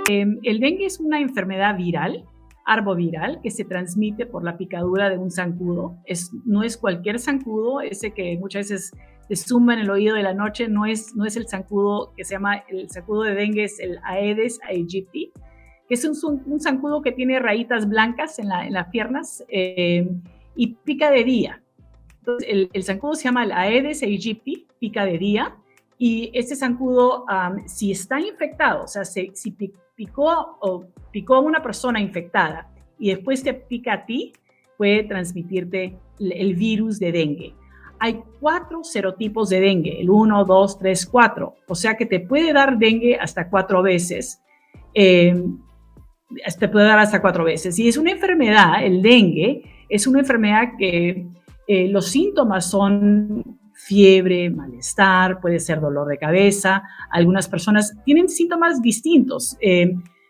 El dengue es una enfermedad viral, arboviral, que se transmite por la picadura de un zancudo. No es cualquier zancudo, ese que muchas veces te zumba en el oído de la noche, no es el zancudo que se llama, el zancudo de dengue es el Aedes aegypti, que es un zancudo que tiene rayitas blancas en las piernas y pica de día. Entonces, el zancudo se llama el Aedes aegypti, pica de día, y este zancudo, si está infectado, o sea, si picó a una persona infectada y después te pica a ti, puede transmitirte el virus de dengue. Hay 4 serotipos de dengue, el 1, 2, 3, 4, o sea que te puede dar dengue hasta 4 veces. Te puede dar hasta 4 veces. Y es una enfermedad, el dengue, es una enfermedad que los síntomas son fiebre, malestar, puede ser dolor de cabeza. Algunas personas tienen síntomas distintos.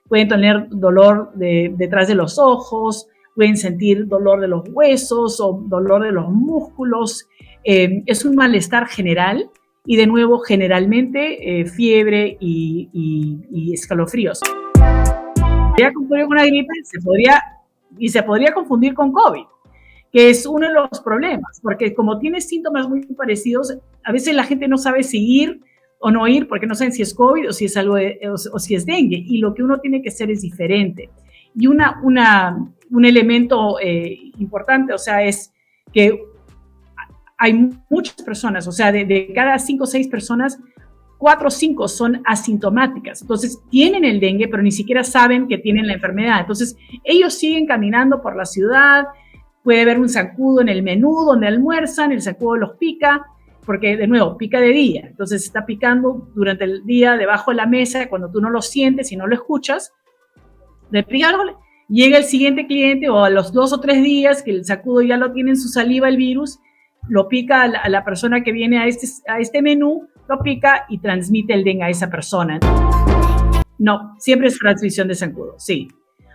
Pueden tener dolor detrás de los ojos, pueden sentir dolor de los huesos o dolor de los músculos. Es un malestar general y, de nuevo, generalmente fiebre y escalofríos. Podría confundir con una gripe se podría confundir con COVID, que es uno de los problemas, porque como tiene síntomas muy parecidos, a veces la gente no sabe si ir o no ir, porque no saben si es COVID o si es o si es dengue, y lo que uno tiene que hacer es diferente. Y un elemento importante, o sea, es que hay muchas personas, o sea, de cada 5 o 6 personas, 4 o 5 son asintomáticas. Entonces, tienen el dengue, pero ni siquiera saben que tienen la enfermedad. Entonces, ellos siguen caminando por la ciudad. Puede haber un zancudo en el menú donde almuerzan, el zancudo los pica, porque, de nuevo, pica de día. Entonces, está picando durante el día debajo de la mesa, cuando tú no lo sientes y no lo escuchas. Llega el siguiente cliente, o a los 2 o 3 días, que el zancudo ya lo tiene en su saliva, el virus, lo pica a la persona que viene a este menú, lo pica y transmite el dengue a esa persona. No, siempre es transmisión de zancudo, sí.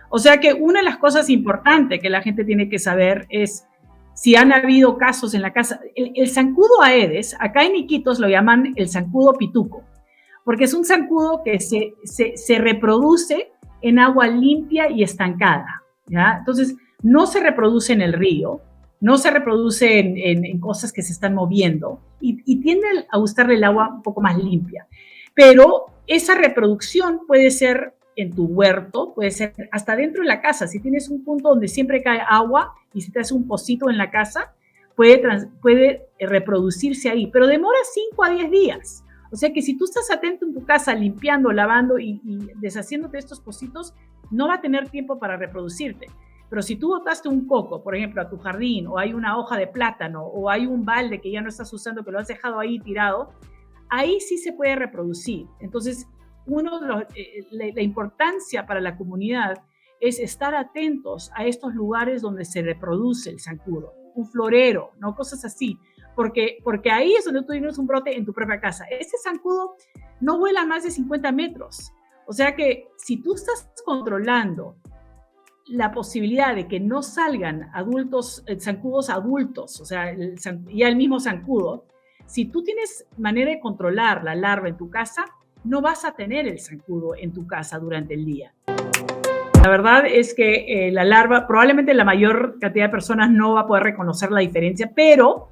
O sea que una de las cosas importantes que la gente tiene que saber es si han habido casos en la casa. El zancudo Aedes, acá en Iquitos lo llaman el zancudo pituco, porque es un zancudo que se reproduce en agua limpia y estancada, ¿ya? Entonces, no se reproduce en el río, no se reproduce en cosas que se están moviendo y tiende a gustarle el agua un poco más limpia. Pero esa reproducción puede ser en tu huerto, puede ser hasta dentro de la casa. Si tienes un punto donde siempre cae agua y si te hace un pocito en la casa, puede reproducirse ahí, pero demora 5 a 10 días. O sea que si tú estás atento en tu casa, limpiando, lavando y deshaciéndote de estos pocitos, no va a tener tiempo para reproducirte. Pero si tú botaste un coco, por ejemplo, a tu jardín, o hay una hoja de plátano, o hay un balde que ya no estás usando, que lo has dejado ahí tirado, ahí sí se puede reproducir. Entonces, la importancia para la comunidad es estar atentos a estos lugares donde se reproduce el zancudo, un florero, ¿no? Cosas así, porque ahí es donde tú tienes un brote en tu propia casa. Este zancudo no vuela más de 50 metros, o sea que si tú estás controlando la posibilidad de que no salgan zancudos adultos, o sea, ya el mismo zancudo, si tú tienes manera de controlar la larva en tu casa, no vas a tener el zancudo en tu casa durante el día. La verdad es que la larva, probablemente la mayor cantidad de personas no va a poder reconocer la diferencia, pero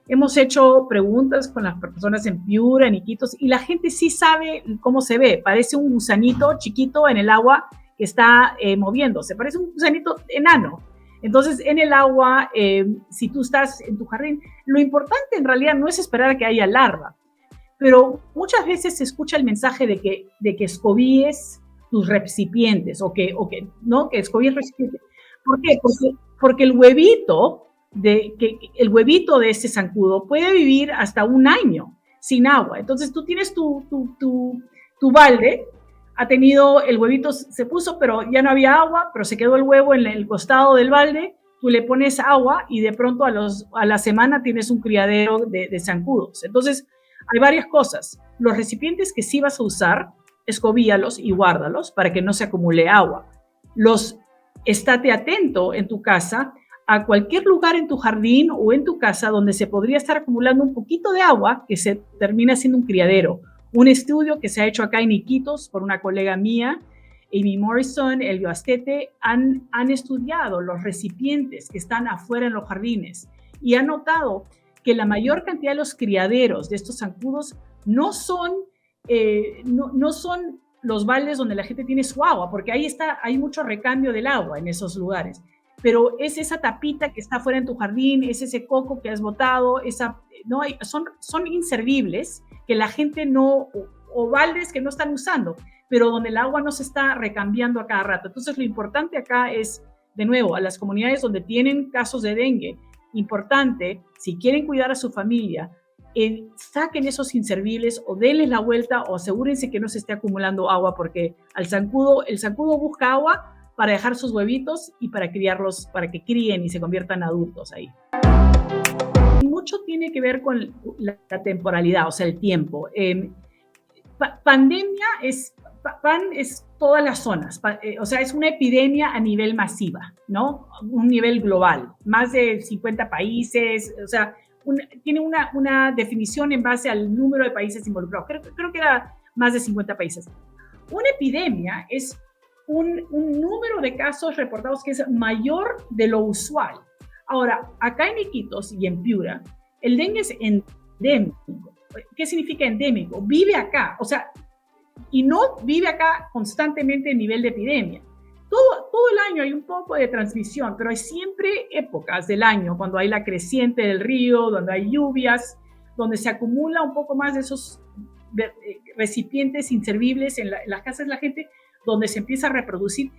hemos hecho preguntas con las personas en Piura, en Iquitos, y la gente sí sabe cómo se ve. Parece un gusanito chiquito en el agua que está moviéndose, parece un gusanito enano. Entonces, en el agua, si tú estás en tu jardín, lo importante en realidad no es esperar a que haya larva, pero muchas veces se escucha el mensaje de que escobíes tus recipientes, o que escobíes recipientes. ¿Por qué? Porque el huevito de ese zancudo puede vivir hasta 1 año sin agua. Entonces, tú tienes tu balde, el huevito se puso, pero ya no había agua, pero se quedó el huevo en el costado del balde, tú le pones agua y de pronto a la semana tienes un criadero de zancudos. Entonces, hay varias cosas. Los recipientes que sí vas a usar, escobíalos y guárdalos para que no se acumule agua. Estate atento en tu casa a cualquier lugar en tu jardín o en tu casa donde se podría estar acumulando un poquito de agua que se termina siendo un criadero. Un estudio que se ha hecho acá en Iquitos por una colega mía Amy Morrison, Elio Astete, han estudiado los recipientes que están afuera en los jardines y han notado que la mayor cantidad de los criaderos de estos zancudos no son los baldes donde la gente tiene su agua, porque hay mucho recambio del agua en esos lugares. Pero es esa tapita que está afuera en tu jardín, es ese coco que has botado, son inservibles que la gente o baldes que no están usando, pero donde el agua no se está recambiando a cada rato. Entonces lo importante acá es, de nuevo, a las comunidades donde tienen casos de dengue, importante, si quieren cuidar a su familia, saquen esos inservibles o denles la vuelta o asegúrense que no se esté acumulando agua, porque el zancudo busca agua para dejar sus huevitos y para criarlos, para que críen y se conviertan en adultos ahí. Y mucho tiene que ver con la temporalidad, o sea, el tiempo. Pandemia es todas las zonas, o sea, es una epidemia a nivel masiva, ¿no? Un nivel global, más de 50 países, o sea, tiene una definición en base al número de países involucrados. Creo que era más de 50 países. Una epidemia es un número de casos reportados que es mayor de lo usual. Ahora, acá en Iquitos y en Piura, el dengue es endémico. ¿Qué significa endémico? Vive acá, o sea, y no vive acá constantemente en nivel de epidemia. Todo el año hay un poco de transmisión, pero hay siempre épocas del año cuando hay la creciente del río, donde hay lluvias, donde se acumula un poco más de esos recipientes inservibles en las casas de la gente, donde se empieza a reproducir,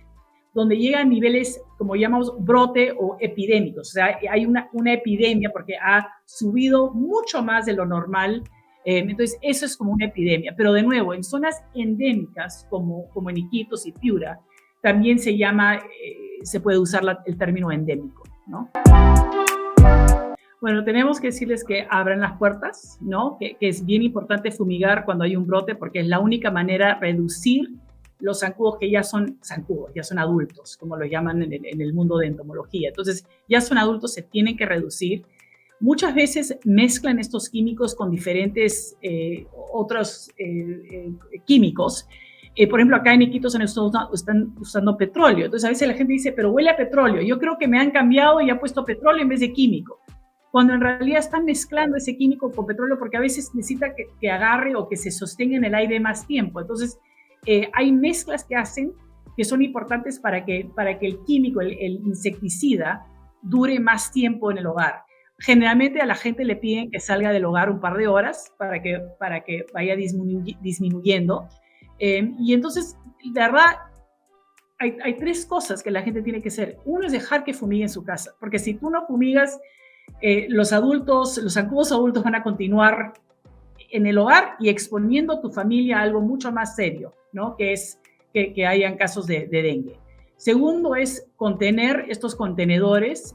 donde llega a niveles, como llamamos, brote o epidémicos. O sea, hay una epidemia porque ha subido mucho más de lo normal. Entonces, eso es como una epidemia. Pero de nuevo, en zonas endémicas, como en Iquitos y Piura, también se puede usar el término endémico, ¿no? Bueno, tenemos que decirles que abran las puertas, ¿no? Que es bien importante fumigar cuando hay un brote, porque es la única manera de reducir los zancudos que ya son zancudos, ya son adultos, como lo llaman en el mundo de entomología. Entonces, ya son adultos, se tienen que reducir. Muchas veces mezclan estos químicos con diferentes otros químicos. Por ejemplo, acá en Iquitos están usando petróleo. Entonces, a veces la gente dice, pero huele a petróleo. Yo creo que me han cambiado y han puesto petróleo en vez de químico. Cuando en realidad están mezclando ese químico con petróleo porque a veces necesita que agarre o que se sostenga en el aire más tiempo. Entonces, hay mezclas que hacen que son importantes para que el químico, el insecticida, dure más tiempo en el hogar. Generalmente a la gente le piden que salga del hogar un par de horas para que vaya disminuyendo. Y entonces, de verdad, hay tres cosas que la gente tiene que hacer. Uno es dejar que fumigue en su casa, porque si tú no fumigas, los zancudos adultos van a continuar en el hogar y exponiendo a tu familia a algo mucho más serio, ¿no? Que es que hayan casos de dengue. Segundo es contener estos contenedores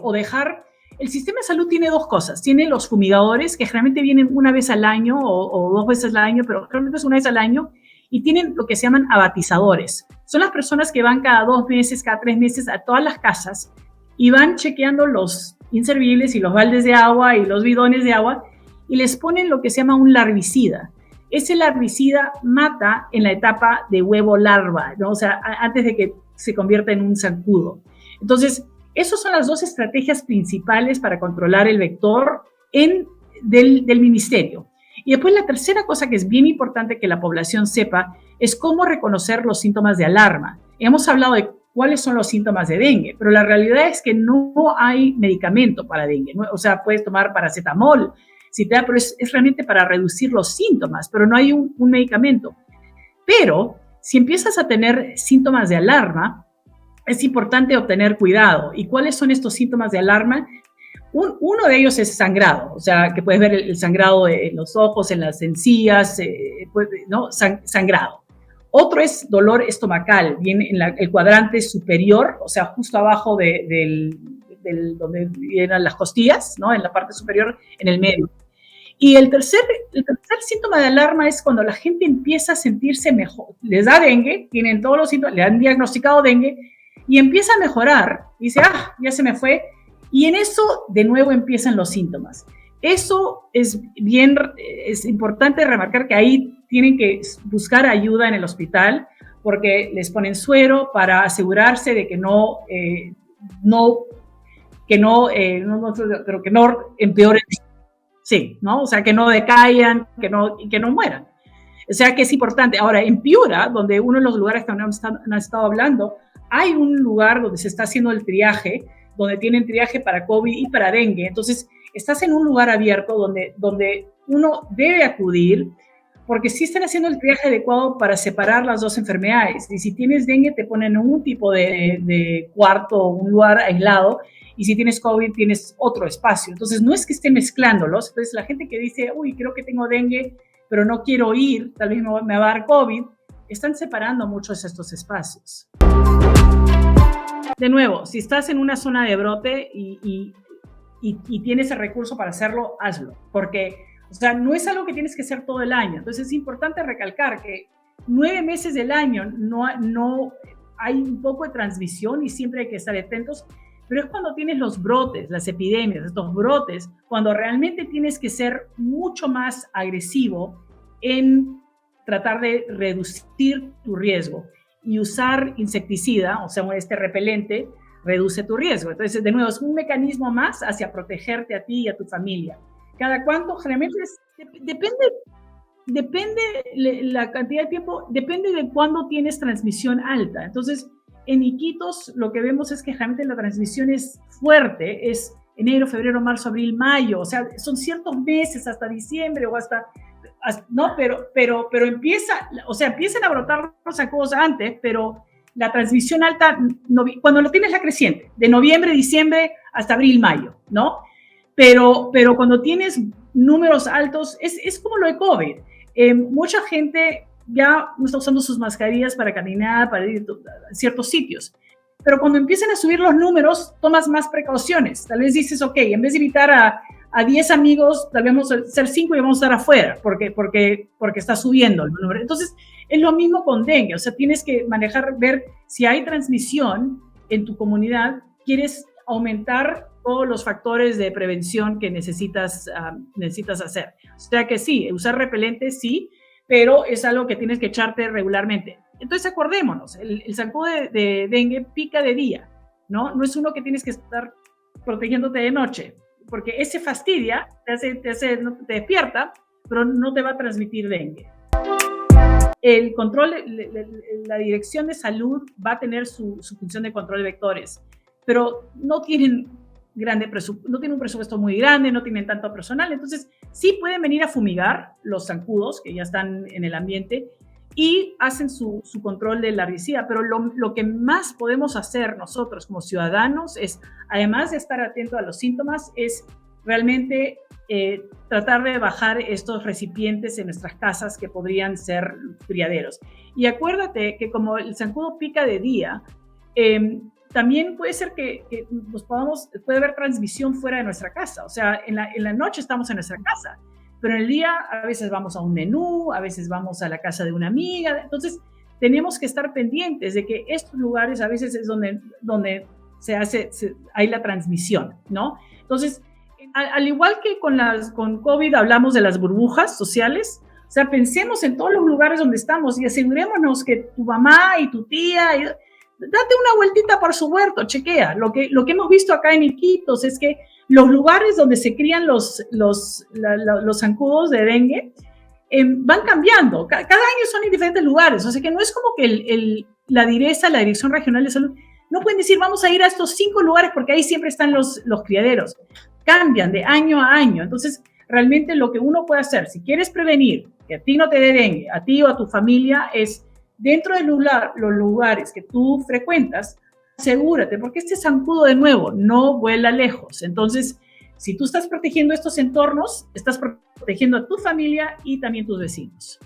o dejar. El sistema de salud tiene dos cosas. Tiene los fumigadores, que generalmente vienen una vez al año o 2 veces al año, pero realmente es una vez al año, y tienen lo que se llaman abatizadores. Son las personas que van cada 2 meses, cada 3 meses a todas las casas y van chequeando los inservibles y los baldes de agua y los bidones de agua y les ponen lo que se llama un larvicida. Ese larvicida mata en la etapa de huevo larva, ¿no? O sea, antes de que se convierta en un zancudo. Entonces, esas son las 2 estrategias principales para controlar el vector del ministerio. Y después la tercera cosa que es bien importante que la población sepa es cómo reconocer los síntomas de alarma. Hemos hablado de cuáles son los síntomas de dengue, pero la realidad es que no hay medicamento para dengue, ¿no? O sea, puedes tomar paracetamol, pero es realmente para reducir los síntomas, pero no hay un medicamento. Pero si empiezas a tener síntomas de alarma, es importante obtener cuidado. ¿Y cuáles son estos síntomas de alarma? Uno de ellos es sangrado, o sea, que puedes ver el sangrado en los ojos, en las encías, ¿no? Sangrado. Otro es dolor estomacal, viene en el cuadrante superior, o sea, justo abajo donde vienen las costillas, ¿no? En la parte superior, en el medio. Y el tercer síntoma de alarma es cuando la gente empieza a sentirse mejor. Les da dengue, tienen todos los síntomas, le han diagnosticado dengue y empieza a mejorar. Dice, ya se me fue. Y en eso, de nuevo, empiezan los síntomas. Eso es importante remarcar que ahí tienen que buscar ayuda en el hospital porque les ponen suero para asegurarse de que pero que no empeoren, sí, ¿no? O sea, que no decaigan, que no mueran. O sea, que es importante. Ahora, en Piura, donde uno de los lugares que han estado hablando, hay un lugar donde se está haciendo el triaje, donde tienen triaje para COVID y para dengue. Entonces, estás en un lugar abierto donde uno debe acudir, porque sí están haciendo el triaje adecuado para separar las dos enfermedades. Y si tienes dengue, te ponen en un tipo de cuarto, un lugar aislado, y si tienes COVID, tienes otro espacio. Entonces, no es que estén mezclándolos. Entonces, la gente que dice, uy, creo que tengo dengue, pero no quiero ir, tal vez me va a dar COVID, están separando muchos estos espacios. De nuevo, si estás en una zona de brote y tienes el recurso para hacerlo, hazlo, porque, o sea, no es algo que tienes que hacer todo el año. Entonces es importante recalcar que 9 meses del año no hay un poco de transmisión y siempre hay que estar atentos, pero es cuando tienes los brotes, las epidemias, estos brotes, cuando realmente tienes que ser mucho más agresivo en tratar de reducir tu riesgo. Y usar insecticida, o sea, este repelente, reduce tu riesgo. Entonces, de nuevo, es un mecanismo más hacia protegerte a ti y a tu familia. ¿Cada cuánto? Generalmente depende la cantidad de tiempo, depende de cuándo tienes transmisión alta. Entonces, en Iquitos lo que vemos es que generalmente la transmisión es fuerte, es enero, febrero, marzo, abril, mayo, o sea, son ciertos meses hasta diciembre o hasta no, pero empiezan a brotar los zancudos antes, pero la transmisión alta, cuando lo tienes la creciente, de noviembre, diciembre hasta abril, mayo, ¿no? Pero cuando tienes números altos, es como lo de COVID. Mucha gente ya no está usando sus mascarillas para caminar, para ir a ciertos sitios. Pero cuando empiezan a subir los números, tomas más precauciones. Tal vez dices, ok, en vez de invitar a 10 amigos, tal vez vamos a ser 5 y vamos a estar afuera, porque está subiendo el número. Entonces, es lo mismo con dengue. O sea, tienes que manejar, ver si hay transmisión en tu comunidad, quieres aumentar todos los factores de prevención que necesitas hacer. O sea que sí, usar repelente sí, pero es algo que tienes que echarte regularmente. Entonces, acordémonos, el zancudo de dengue pica de día, ¿no? No es uno que tienes que estar protegiéndote de noche, porque ese fastidia, te despierta, pero no te va a transmitir dengue. El control, la Dirección de Salud va a tener su función de control de vectores, pero no tienen un presupuesto muy grande, no tienen tanto personal, entonces sí pueden venir a fumigar los zancudos que ya están en el ambiente y hacen su control de la herbicida, pero lo que más podemos hacer nosotros como ciudadanos es, además de estar atento a los síntomas, es realmente tratar de bajar estos recipientes en nuestras casas que podrían ser criaderos. Y acuérdate que como el zancudo pica de día, también puede ser que puede haber transmisión fuera de nuestra casa. O sea, en la noche estamos en nuestra casa, pero en el día a veces vamos a un menú, a veces vamos a la casa de una amiga. Entonces, tenemos que estar pendientes de que estos lugares a veces es donde hay la transmisión, ¿no? Entonces, al igual que con COVID hablamos de las burbujas sociales, o sea, pensemos en todos los lugares donde estamos y asegurémonos que tu mamá y tu tía, date una vueltita por su huerto, chequea. Lo que hemos visto acá en Iquitos es que los lugares donde se crían los zancudos de dengue van cambiando. Cada año son en diferentes lugares, o sea que no es como que la Dirección Regional de Salud, no pueden decir vamos a ir a estos 5 lugares porque ahí siempre están los criaderos. Cambian de año a año. Entonces, realmente lo que uno puede hacer, si quieres prevenir que a ti no te dé dengue, a ti o a tu familia, es dentro de los lugares que tú frecuentas, asegúrate, porque este zancudo, de nuevo, no vuela lejos. Entonces, si tú estás protegiendo estos entornos, estás protegiendo a tu familia y también tus vecinos.